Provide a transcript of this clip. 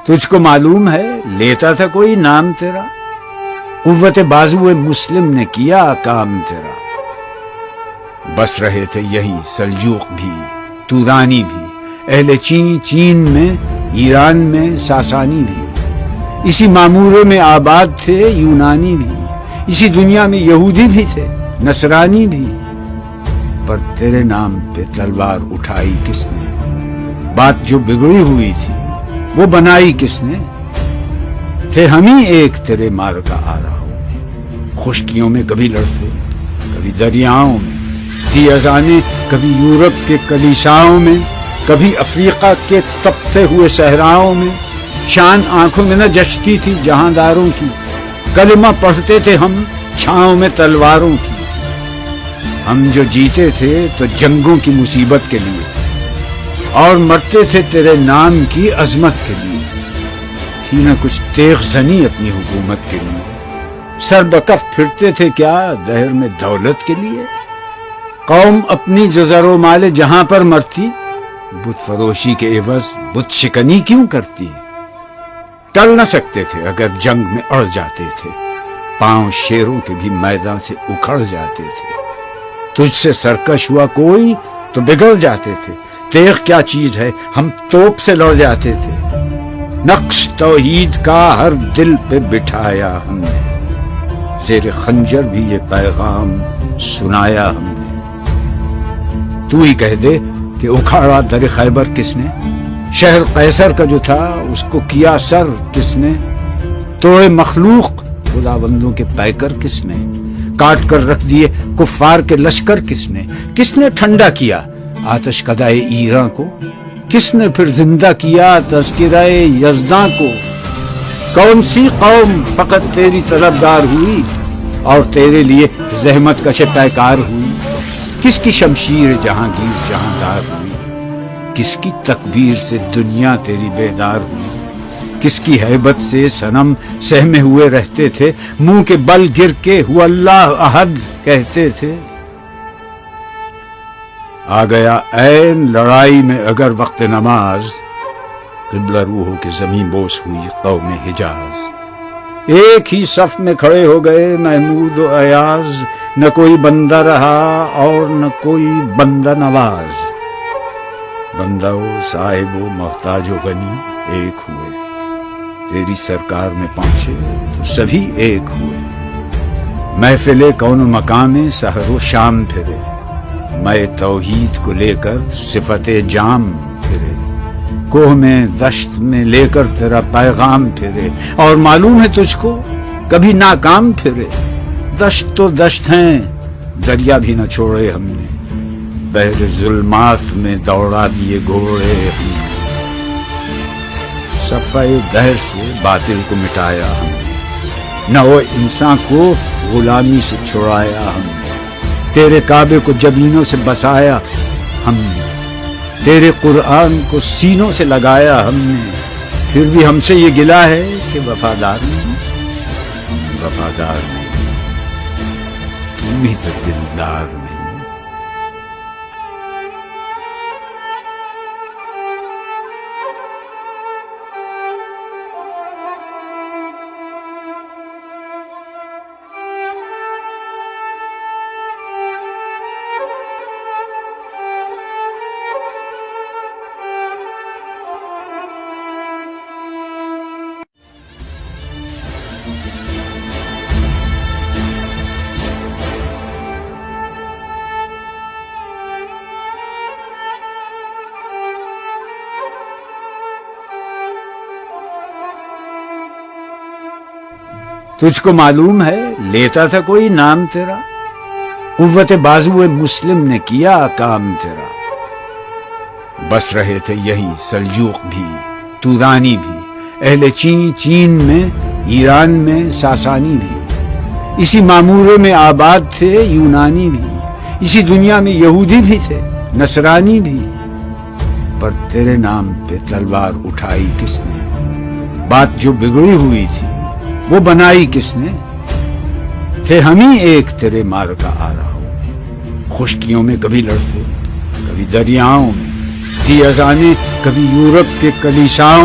تجھ کو معلوم ہے لیتا تھا کوئی نام تیرا، قوت بازو مسلم نے کیا کام تیرا۔ بس رہے تھے یہی سلجوق بھی، تورانی بھی، اہل چین میں، ایران میں، ساسانی بھی، اسی معمورے میں آباد تھے یونانی بھی، اسی دنیا میں یہودی بھی تھے، نصرانی بھی۔ پر تیرے نام پہ تلوار اٹھائی کس نے؟ بات جو بگڑی ہوئی تھی وہ بنائی کس نے؟ تھے ہم ہی ایک تیرے مارکا آ رہا ہوں، خشکیوں میں کبھی لڑتے، کبھی دریاؤں میں، دی اذانیں کبھی یورپ کے کلیساؤں میں، کبھی افریقہ کے تپتے ہوئے صحراؤں میں۔ شان آنکھوں میں نہ جچتی تھی جہانداروں کی، کلمہ پڑھتے تھے ہم چھاؤں میں تلواروں کی۔ ہم جو جیتے تھے تو جنگوں کی مصیبت کے لیے، اور مرتے تھے تیرے نام کی عظمت کے لیے۔ تھی نہ کچھ تیغ زنی اپنی حکومت کے لیے، سر بکف پھرتے تھے کیا دہر میں دولت کے لیے؟ قوم اپنی جو زر و مال جہاں پر مرتی، بت فروشی کے عوض بت شکنی کیوں کرتی؟ ٹل نہ سکتے تھے اگر جنگ میں اڑ جاتے تھے، پاؤں شیروں کے بھی میدان سے اکھڑ جاتے تھے۔ تجھ سے سرکش ہوا کوئی تو بگڑ جاتے تھے، تیغ کیا چیز ہے ہم توپ سے لڑ جاتے تھے۔ نقش توحید کا ہر دل پہ بٹھایا ہم نے، زیر خنجر بھی یہ پیغام سنایا ہم نے۔ تو ہی کہہ دے کہ اکھاڑا در خیبر کس نے؟ شہر قیصر کا جو تھا اس کو کیا سر کس نے؟ توڑے مخلوق خداوندوں کے پیکر کس نے؟ کاٹ کر رکھ دیے کفار کے لشکر کس نے؟ کس نے ٹھنڈا کیا آتش کدائے ایراں کو؟ کس نے پھر زندہ کیا تذکرہ یزداں کو؟ کون سی قوم فقط تیری طلبگار ہوئی اور تیرے لیے زحمت کش پیکار ہوئی؟ کس کی شمشیر جہانگیر جہاندار ہوئی؟ کس کی تکبیر سے دنیا تیری بیدار ہوئی؟ کس کی ہیبت سے صنم سہمے ہوئے رہتے تھے، منہ کے بل گر کے ہوا اللہ احد کہتے تھے؟ آ گیا عین لڑائی میں اگر وقت نماز، قبلہ روحوں کے زمین بوس ہوئی قوم حجاز۔ ایک ہی صف میں کھڑے ہو گئے محمود و ایاز، نہ کوئی بندہ رہا اور نہ کوئی بندہ نواز۔ بندہ و صاحب و محتاج و غنی ایک ہوئے، تیری سرکار میں پہنچے تو سبھی ایک ہوئے۔ محفل کون و مقام سحر و شام پھرے، میں توحید کو لے کر صفت جام پھرے۔ کوہ میں دشت میں لے کر تیرا پیغام پھرے، اور معلوم ہے تجھ کو کبھی ناکام پھرے۔ دشت تو دشت ہیں، دریا بھی نہ چھوڑے ہم نے، بحر ظلمات میں دوڑا دیے گھوڑے ہم نے۔ صفحہ دہر سے باطل کو مٹایا ہم نے، نوع انسان کو غلامی سے چھڑایا ہم نے۔ تیرے کعبے کو جبینوں سے بسایا ہم نے، تیرے قرآن کو سینوں سے لگایا ہم نے۔ پھر بھی ہم سے یہ گلہ ہے کہ وفادار نہیں، وفادار نہیں، تم بھی تو دلدار نہیں۔ تجھ کو معلوم ہے لیتا تھا کوئی نام تیرا، قوت بازو مسلم نے کیا کام تیرا۔ بس رہے تھے یہی سلجوق بھی، تورانی بھی، اہل چین میں، ایران میں، ساسانی بھی، اسی معمورے میں آباد تھے یونانی بھی، اسی دنیا میں یہودی بھی تھے، نصرانی بھی۔ پر تیرے نام پہ تلوار اٹھائی کس نے؟ بات جو بگڑی ہوئی تھی وہ بنائی کس نے؟ تھے ہم ہی ایک تیرے مارکا آ رہا ہوں، خشکیوں میں کبھی لڑتے، کبھی دریاؤں میں، دی اذانیں کبھی یورپ کے کلیساؤں